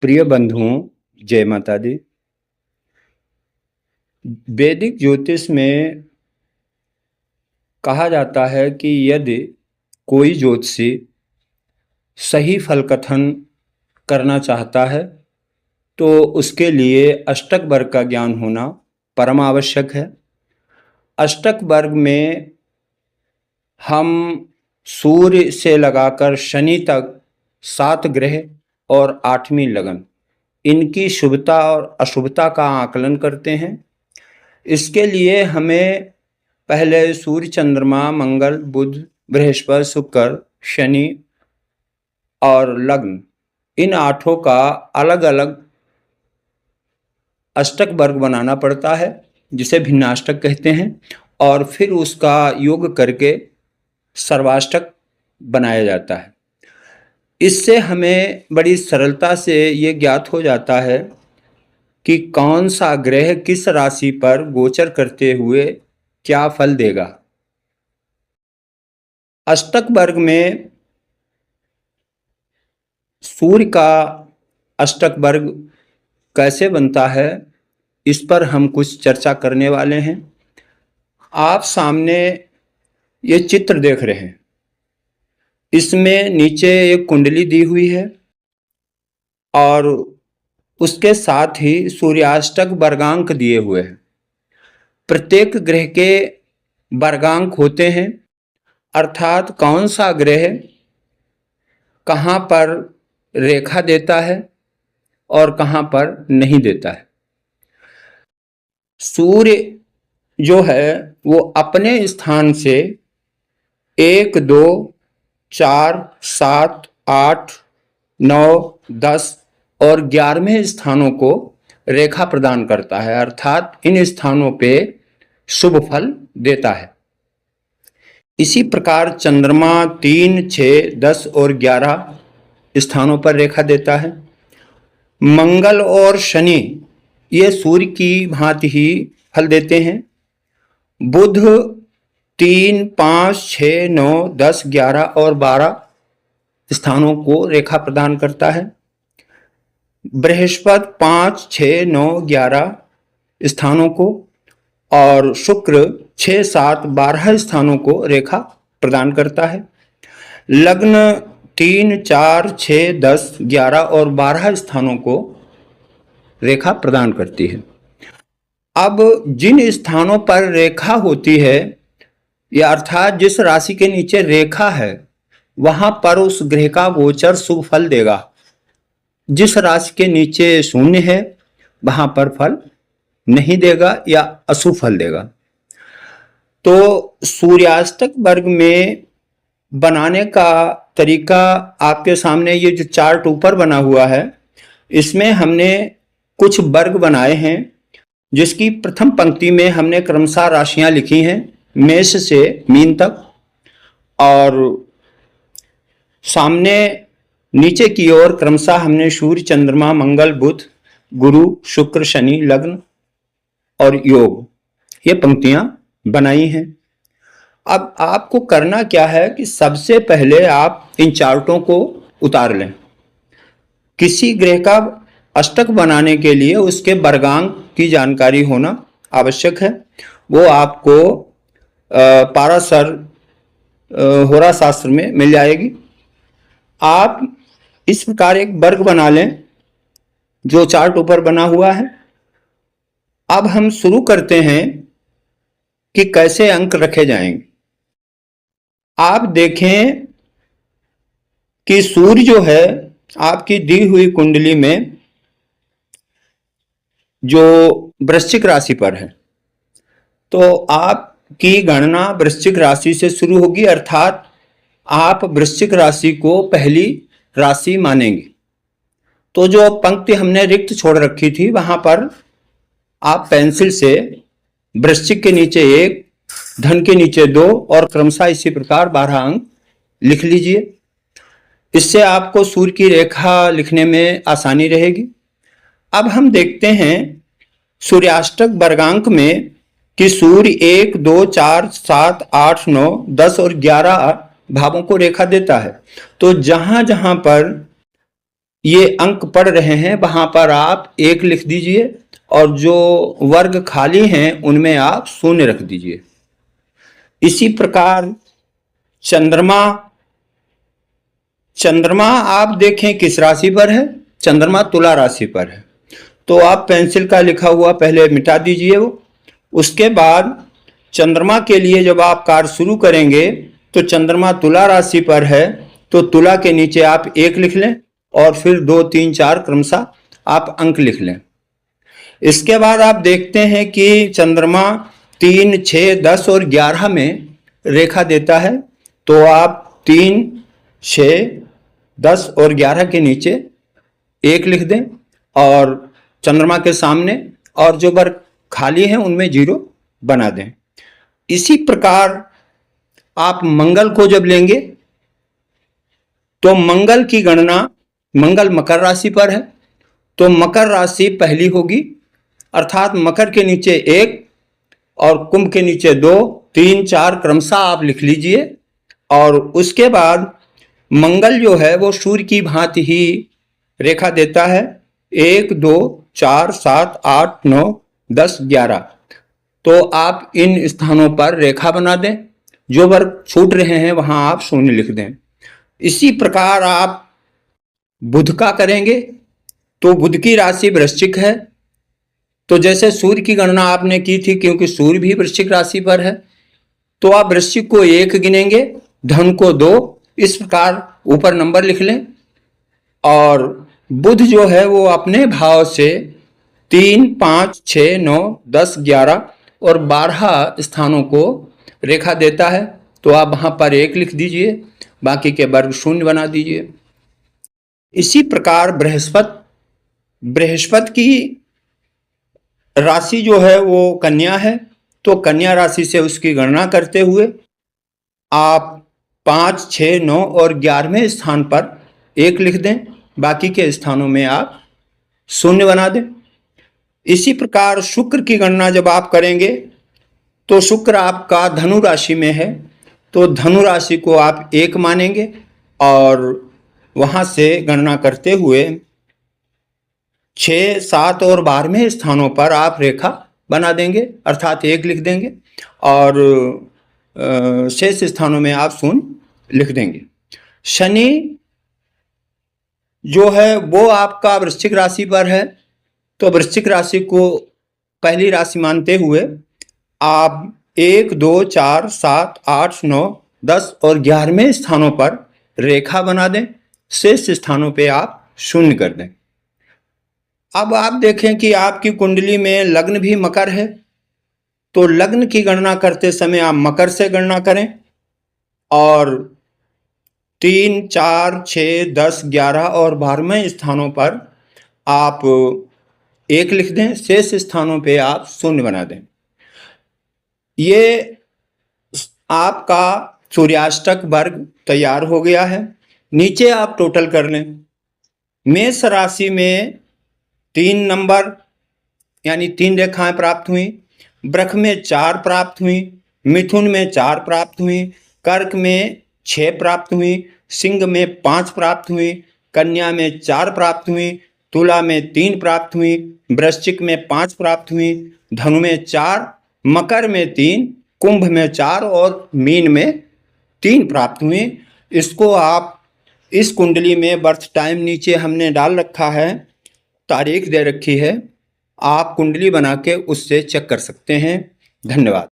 प्रिय बंधुओं, जय माता दी। वैदिक ज्योतिष में कहा जाता है कि यदि कोई ज्योतिषी सही फल कथन करना चाहता है तो उसके लिए अष्टक वर्ग का ज्ञान होना परम आवश्यक है। अष्टक वर्ग में हम सूर्य से लगाकर शनि तक 7 ग्रह और 8वीं लगन, इनकी शुभता और अशुभता का आकलन करते हैं। इसके लिए हमें पहले सूर्य, चंद्रमा, मंगल, बुध, बृहस्पति, शुक्र, शनि और लग्न, इन 8 का अलग अलग अष्टक वर्ग बनाना पड़ता है, जिसे भिन्नाष्टक कहते हैं, और फिर उसका योग करके सर्वाष्टक बनाया जाता है। इससे हमें बड़ी सरलता से ये ज्ञात हो जाता है कि कौन सा ग्रह किस राशि पर गोचर करते हुए क्या फल देगा। अष्टक वर्ग में सूर्य का अष्टक वर्ग कैसे बनता है, इस पर हम कुछ चर्चा करने वाले हैं। आप सामने ये चित्र देख रहे हैं, इसमें नीचे एक कुंडली दी हुई है और उसके साथ ही सूर्याष्टक वर्गांक दिए हुए हैं। प्रत्येक ग्रह के वर्गांक होते हैं, अर्थात कौन सा ग्रह कहाँ पर रेखा देता है और कहाँ पर नहीं देता है। सूर्य जो है वो अपने स्थान से 1, 2, 4, 7, 8, 9, 10 और 11वें स्थानों को रेखा प्रदान करता है, अर्थात इन स्थानों पे शुभ फल देता है। इसी प्रकार चंद्रमा 3, 6, 10 और 11 स्थानों पर रेखा देता है। मंगल और शनि ये सूर्य की भांति ही फल देते हैं। बुध 3, 5, 6, 9, 10, 11 और 12 स्थानों को रेखा प्रदान करता है। बृहस्पति 5, 6, 9, 11 स्थानों को और शुक्र 6, 7, 12 स्थानों को रेखा प्रदान करता है। लग्न 3, 4, 6, 10, 11 और 12 स्थानों को रेखा प्रदान करती है। अब जिन स्थानों पर रेखा होती है, या अर्थात जिस राशि के नीचे रेखा है, वहां पर उस ग्रह का गोचर शुभ फल देगा। जिस राशि के नीचे शून्य है, वहां पर फल नहीं देगा या अशुभ फल देगा। तो सूर्याष्टक वर्ग में बनाने का तरीका आपके सामने ये जो चार्ट ऊपर बना हुआ है, इसमें हमने कुछ वर्ग बनाए हैं, जिसकी प्रथम पंक्ति में हमने क्रमशः राशियां लिखी हैं, मेष से मीन तक, और सामने नीचे की ओर क्रमशः हमने सूर्य, चंद्रमा, मंगल, बुध, गुरु, शुक्र, शनि, लग्न और योग, ये पंक्तियां बनाई हैं। अब आपको करना क्या है कि सबसे पहले आप इन चार्टों को उतार लें। किसी ग्रह का अष्टक बनाने के लिए उसके वर्गांक की जानकारी होना आवश्यक है। वो आपको पाराशर होरा शास्त्र में मिल जाएगी। आप इस प्रकार एक वर्ग बना लें जो चार्ट ऊपर बना हुआ है। अब हम शुरू करते हैं कि कैसे अंक रखे जाएंगे। आप देखें कि सूर्य जो है आपकी दी हुई कुंडली में जो वृश्चिक राशि पर है, तो आपकी गणना वृश्चिक राशि से शुरू होगी, अर्थात आप वृश्चिक राशि को पहली राशि मानेंगे। तो जो पंक्ति हमने रिक्त छोड़ रखी थी, वहां पर आप पेंसिल से वृश्चिक के नीचे 1, धन के नीचे 2 और क्रमशः इसी प्रकार 12 अंक लिख लीजिए। इससे आपको सूर्य की रेखा लिखने में आसानी रहेगी। अब हम देखते हैं सूर्याष्टक वर्गांक में कि सूर्य 1, 2, 4, 7, 8, 9, 10 और 11 भावों को रेखा देता है। तो जहां जहां पर ये अंक पढ़ रहे हैं वहां पर आप 1 लिख दीजिए और जो वर्ग खाली हैं उनमें आप 0 रख दीजिए। इसी प्रकार चंद्रमा, चंद्रमा आप देखें किस राशि पर है? चंद्रमा तुला राशि पर है, तो आप पेंसिल का लिखा हुआ पहले मिटा दीजिए वो। उसके बाद चंद्रमा के लिए जब आप कार्य शुरू करेंगे तो चंद्रमा तुला राशि पर है, तो तुला के नीचे आप 1 लिख लें और फिर 2, 3, 4 क्रमशः आप अंक लिख लें। इसके बाद आप देखते हैं कि चंद्रमा 3, 6, 10 और 11 में रेखा देता है, तो आप 3, 6, 10 और 11 के नीचे 1 लिख दें और चंद्रमा के सामने और जो वर्ग खाली हैं उनमें 0 बना दें। इसी प्रकार आप मंगल को जब लेंगे तो मंगल की गणना, मंगल मकर राशि पर है, तो मकर राशि पहली होगी, अर्थात मकर के नीचे 1 और कुंभ के नीचे 2, 3, 4 क्रमशः आप लिख लीजिए। और उसके बाद मंगल जो है वो सूर्य की भांति ही रेखा देता है, 1, 2, 4, 7, 8, 9, 10, 11। तो आप इन स्थानों पर रेखा बना दें, जो वर्ग छूट रहे हैं वहां आप 0 लिख दें। इसी प्रकार आप बुध का करेंगे तो बुध की राशि वृश्चिक है, तो जैसे सूर्य की गणना आपने की थी, क्योंकि सूर्य भी वृश्चिक राशि पर है, तो आप वृश्चिक को 1 गिनेंगे, धन को 2, इस प्रकार ऊपर नंबर लिख लें। और बुध जो है वो अपने भाव से 3, 5, 6, 9, 10, 11 और 12 स्थानों को रेखा देता है, तो आप वहां पर 1 लिख दीजिए, बाकी के वर्ग 0 बना दीजिए। इसी प्रकार बृहस्पति की राशि जो है वो कन्या है, तो कन्या राशि से उसकी गणना करते हुए आप 5, 6, 9 और 11वें स्थान पर 1 लिख दें, बाकी के स्थानों में आप 0 बना दें। इसी प्रकार शुक्र की गणना जब आप करेंगे तो शुक्र आपका धनु राशि में है, तो धनु राशि को आप 1 मानेंगे और वहां से गणना करते हुए 6, 7 और 12वें स्थानों पर आप रेखा बना देंगे, अर्थात 1 लिख देंगे और शेष स्थानों में आप 0 लिख देंगे। शनि जो है वो आपका वृश्चिक राशि पर है, तो वृश्चिक राशि को पहली राशि मानते हुए आप 1, 2, 4, 7, 8, 9, 10 और 11वें स्थानों पर रेखा बना दें, शेष स्थानों पे आप 0 कर दें। अब आप देखें कि आपकी कुंडली में लग्न भी मकर है, तो लग्न की गणना करते समय आप मकर से गणना करें और 3, 4, 6, 10, 11 और 12वें स्थानों पर आप 1 लिख दें, शेष स्थानों पे आप 0 बना दें। ये आपका सूर्याष्टक वर्ग तैयार हो गया है। नीचे आप टोटल कर लें। मेष राशि में 3 नंबर यानी 3 रेखाएं प्राप्त हुई, वृष में 4 प्राप्त हुई, मिथुन में 4 प्राप्त हुई, कर्क में 6 प्राप्त हुई, सिंह में 5 प्राप्त हुई, कन्या में 4 प्राप्त हुई, तुला में 3 प्राप्त हुई, वृश्चिक में 5 प्राप्त हुई, धनु में 4, मकर में 3, कुंभ में 4 और मीन में 3 प्राप्त हुई। इसको आप इस कुंडली में बर्थ टाइम नीचे हमने डाल रखा है, तारीख दे रखी है, आप कुंडली बना के उससे चेक कर सकते हैं। धन्यवाद।